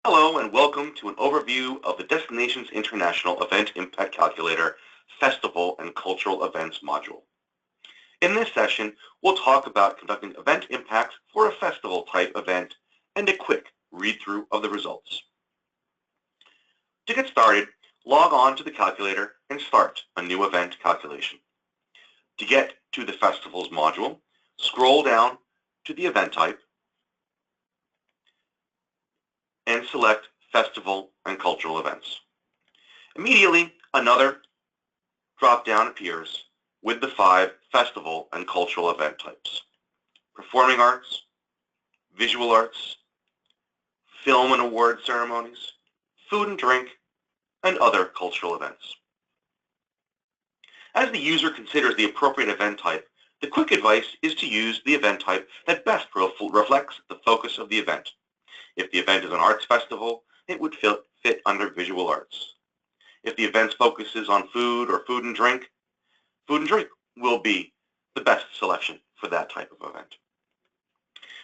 Hello and welcome to an overview of the Destinations International Event Impact Calculator Festival and Cultural Events module. In this session, we'll talk about conducting event impacts for a festival type event and a quick read-through of the results. To get started, log on to the calculator and start a new event calculation. To get to the Festivals module, scroll down to the event type and select Festival and Cultural Events. Immediately, another drop-down appears with the 5 festival and cultural event types: performing arts, visual arts, film and award ceremonies, food and drink, and other cultural events. As the user considers the appropriate event type, the quick advice is to use the event type that best reflects the focus of the event. If the event is an arts festival, it would fit under visual arts. If the event focuses on food or food and drink will be the best selection for that type of event.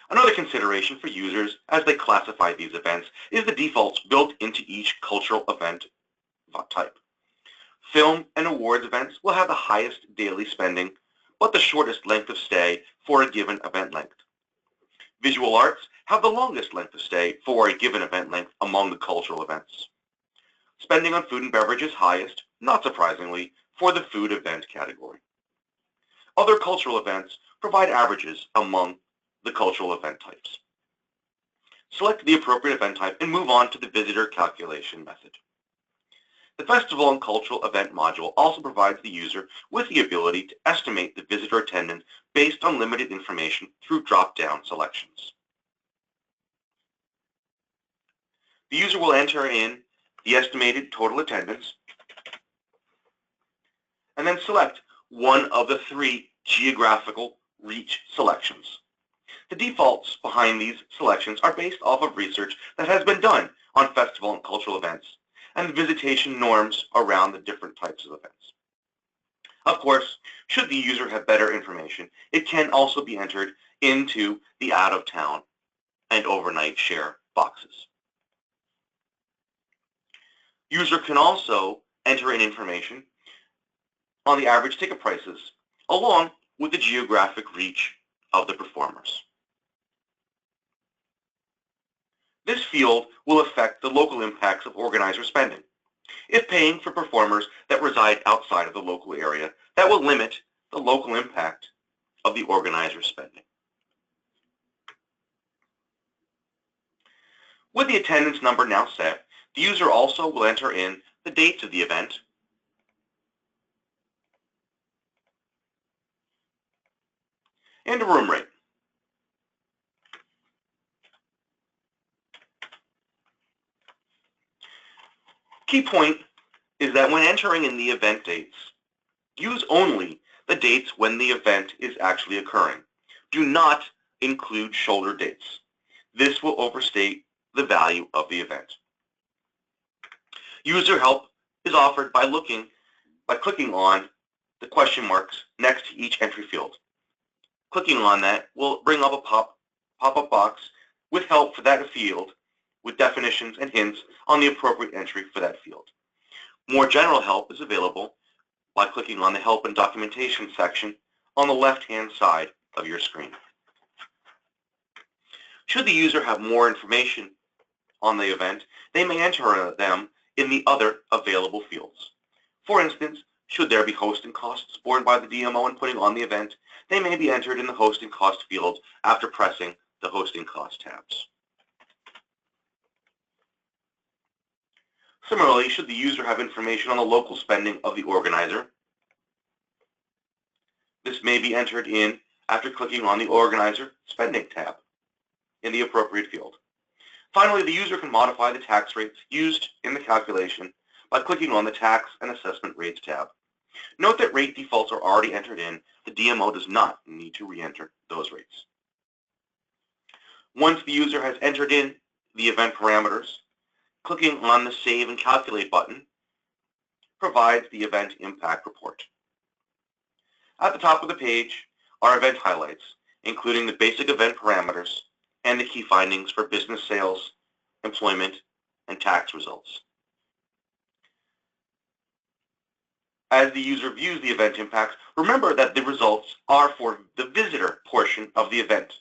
Another consideration for users as they classify these events is the defaults built into each cultural event type. Film and awards events will have the highest daily spending, but the shortest length of stay for a given event length. Visual arts have the longest length of stay for a given event length among the cultural events. Spending on food and beverage is highest, not surprisingly, for the food event category. Other cultural events provide averages among the cultural event types. Select the appropriate event type and move on to the visitor calculation method. The Festival and Cultural Event module also provides the user with the ability to estimate the visitor attendance based on limited information through drop-down selections. The user will enter in the estimated total attendance and then select one of the 3 geographical reach selections. The defaults behind these selections are based off of research that has been done on festival and cultural events and the visitation norms around the different types of events. Of course, should the user have better information, it can also be entered into the out-of-town and overnight share boxes. User can also enter in information on the average ticket prices, along with the geographic reach of the performers. This field will affect the local impacts of organizer spending. If paying for performers that reside outside of the local area, that will limit the local impact of the organizer's spending. With the attendance number now set, the user also will enter in the dates of the event, and a room rate. Key point is that when entering in the event dates, use only the dates when the event is actually occurring. Do not include shoulder dates. This will overstate the value of the event. User help is offered by clicking on the question marks next to each entry field. Clicking on that will bring up a pop-up box with help for that field with definitions and hints on the appropriate entry for that field. More general help is available by clicking on the Help and Documentation section on the left-hand side of your screen. Should the user have more information on the event, they may enter them in the other available fields. For instance, should there be hosting costs borne by the DMO in putting on the event, they may be entered in the hosting cost field after pressing the hosting cost tabs. Similarly, should the user have information on the local spending of the organizer, this may be entered in after clicking on the Organizer Spending tab in the appropriate field. Finally, the user can modify the tax rates used in the calculation by clicking on the Tax and Assessment Rates tab. Note that rate defaults are already entered in. The DMO does not need to re-enter those rates. Once the user has entered in the event parameters, clicking on the Save and Calculate button provides the event impact report. At the top of the page are event highlights, including the basic event parameters and the key findings for business sales, employment, and tax results. As the user views the event impacts, remember that the results are for the visitor portion of the event.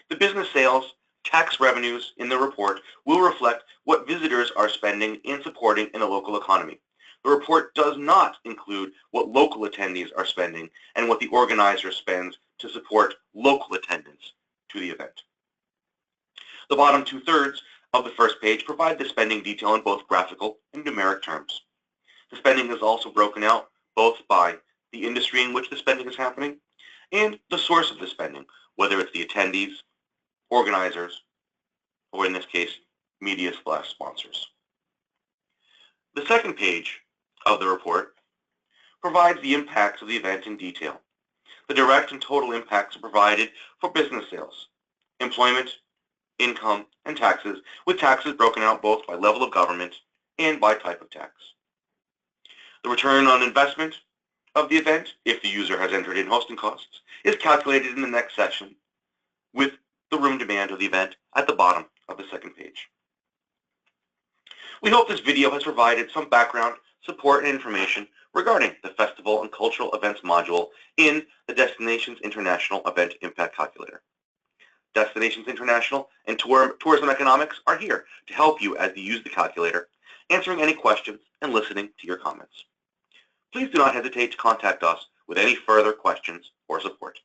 The business sales, tax revenues in the report will reflect what visitors are spending in supporting in a local economy. The report does not include what local attendees are spending and what the organizer spends to support local attendance to the event. The bottom two-thirds of the first page provide the spending detail in both graphical and numeric terms. The spending is also broken out both by the industry in which the spending is happening and the source of the spending, whether it's the attendees, organizers, or in this case, media/sponsors. The second page of the report provides the impacts of the event in detail. The direct and total impacts are provided for business sales, employment, income, and taxes, with taxes broken out both by level of government and by type of tax. The return on investment of the event, if the user has entered in hosting costs, is calculated in the next section with the room demand of the event at the bottom of the second page. We hope this video has provided some background, support, and information regarding the Festival and Cultural Events module in the Destinations International Event Impact Calculator. Destinations International and Tourism Economics are here to help you as you use the calculator, answering any questions and listening to your comments. Please do not hesitate to contact us with any further questions or support.